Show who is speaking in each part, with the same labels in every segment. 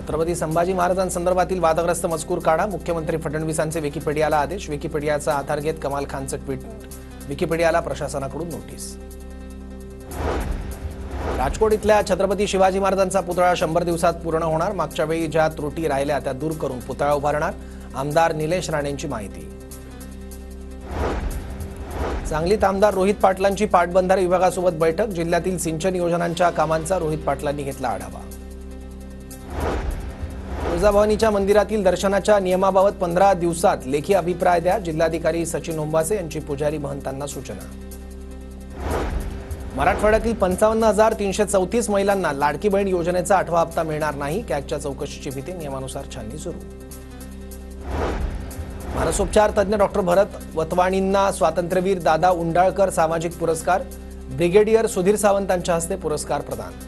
Speaker 1: छत्रपती संभाजी महाराजांसंदर्भातील वादग्रस्त मजकूर काढा, मुख्यमंत्री फडणवीसांचे विकिपीडियाला आदेश। विकिपीडियाचा आधार घेत कमाल खानचं ट्विट, विकिपीडियाला प्रशासनाकडून नोटीस। राजकोट इथल्या छत्रपती शिवाजी महाराजांचा पुतळा 100 दिवसात पूर्ण होणार, मागच्या वेळी ज्या त्रुटी राहिल्या त्या दूर करून पुतळा उभारणार, आमदार निलेश राणेंची माहिती। सांगलीत आमदार रोहित पाटलांची पाटबंधारे विभागासोबत बैठक, जिल्ह्यातील सिंचन योजनांच्या कामांचा रोहित पाटलांनी घेतला आढावा। तुळजाभवानीच्या मंदिरातील दर्शनाच्या नियमाबाबत 15 दिवसात लेखी अभिप्राय द्या, जिल्हाधिकारी सचिन ओंबासे यांची पुजारी महंतांना सूचना। मराठवाड्यातील 55,334 महिलांना लाडकी बहीण योजनेचा 8वा हप्ता मिळणार नाही, कॅगच्या चौकशीची भीती, नियमानुसार छाननी सुरू। मानसोपचार तज्ञ डॉक्टर भरत वतवाणींना स्वातंत्र्यवीर दादा उंडाळकर सामाजिक पुरस्कार, ब्रिगेडियर सुधीर सावंतांच्या हस्ते पुरस्कार प्रदान।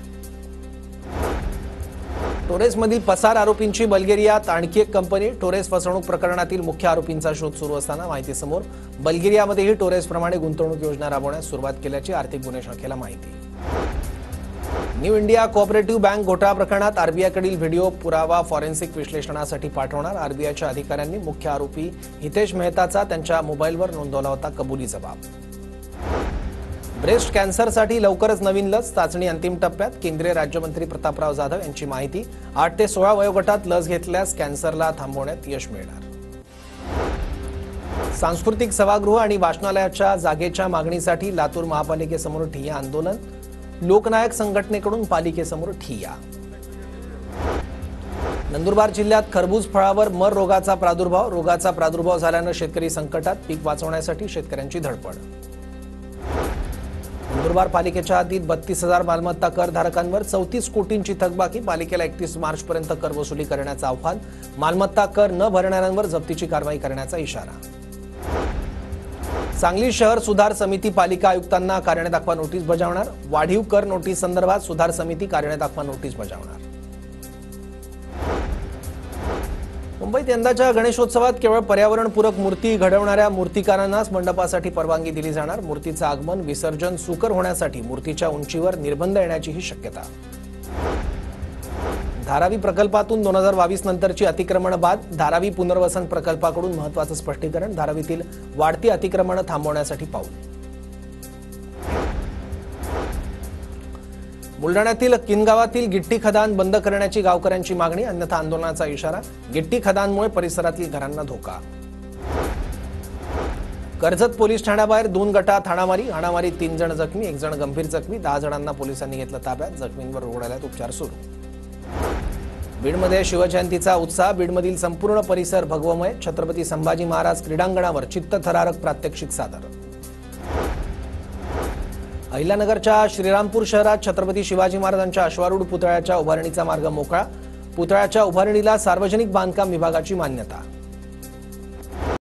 Speaker 1: टोरेसमधील पसार आरोपींची बल्गेरियात आणखी एक कंपनी, टोरेस फसवणूक प्रकरणातील मुख्य आरोपींचा शोध सुरू असताना माहिती समोर, बल्गेरियामध्येही टोरेसप्रमाणे गुंतवणूक योजना राबवण्यास सुरुवात केल्याची आर्थिक गुन्हे शाखेला माहिती। न्यू इंडिया कोऑपरेटिव्ह बँक घोटाळा प्रकरणात आरबीआयकडील व्हिडिओ पुरावा फॉरेन्सिक विश्लेषणासाठी पाठवणार, आरबीआयच्या अधिकाऱ्यांनी मुख्य आरोपी हितेश मेहताचा त्यांच्या मोबाईलवर नोंदवला होता कबुली जबाब। ब्रेस्ट कॅन्सरसाठी लवकरच नवीन लस, चाचणी अंतिम टप्प्यात, केंद्रीय राज्यमंत्री प्रतापराव जाधव यांची माहिती। 8 ते 16 वयोगटात लस घेतल्यास कॅन्सरला थांबवण्यात यश मिळणार। सांस्कृतिक सभागृह आणि वाचनालयाच्या जागेच्या मागणीसाठी लातूर महापालिकेसमोर ठिय्या आंदोलन, लोकनायक संघटनेकडून पालिकेसमोर ठिय्या। नंदुरबार जिल्ह्यात खरबूज फळावर मर रोगाचा प्रादुर्भाव, रोगाचा प्रादुर्भाव झाल्यानं शेतकरी संकटात, पीक वाचवण्यासाठी शेतकऱ्यांची धडपड। नंदुरबार पालिकेच्या हद्दीत 32,000 मालमत्ता कर धारकांवर 34 कोटींची थकबाकी, पालिकेला 31 मार्चपर्यंत कर वसुली करण्याचं आव्हान, मालमत्ता कर न भरणाऱ्यांवर जप्तीची कारवाई करण्याचा इशारा। सांगली शहर सुधार समिती पालिका आयुक्तांना कारणे दाखवा नोटीस बजावणार, वाढीव कर नोटीस संदर्भात सुधार समिती कारणे दाखवा नोटीस बजावणार। मुंबईत यंदाच्या गणेशोत्सवात केवळ पर्यावरणपूरक मूर्ती घडवणाऱ्या मूर्तिकारांनाच मंडपासाठी परवानगी दिली जाणार, मूर्तीचं आगमन विसर्जन सुकर होण्यासाठी मूर्तीच्या उंचीवर निर्बंध येण्याचीही शक्यता। धारावी प्रकल्पातून 2022 नंतरची अतिक्रमण बाद, धारावी पुनर्वसन प्रकल्पाकडून महत्त्वाचं स्पष्टीकरण, धारावीतील वाढती अतिक्रमण थांबवण्यासाठी पाऊल। बुलढाण्यातील किनगावातील गिट्टी खदान बंद करण्याची गावकऱ्यांची मागणी, अन्यथा आंदोलनाचा इशारा, गिट्टी खदानमुळे परिसरातील घरांना धोका। कर्जत पोलीस ठाण्याबाहेर 2 गटात हाणामारीत 3 जण जखमी, 1 जण गंभीर जखमी, 10 जणांना पोलिसांनी घेतलं ताब्यात, जखमींवर रुग्णालयात उपचार सुरू। बीडमध्ये शिवजयंतीचा उत्साह, बीडमधील संपूर्ण परिसर भगवमय, छत्रपती संभाजी महाराज क्रीडांगणावर चित्तथरारक प्रात्यक्षिक सादर। अहिल्यानगरच्या श्रीरामपूर शहरात छत्रपती शिवाजी महाराजांच्या अश्वारूढ पुतळ्याच्या उभारणीचा मार्ग मोकळा, पुतळ्याच्या उभारणीला सार्वजनिक बांधकाम विभागाची मान्यता।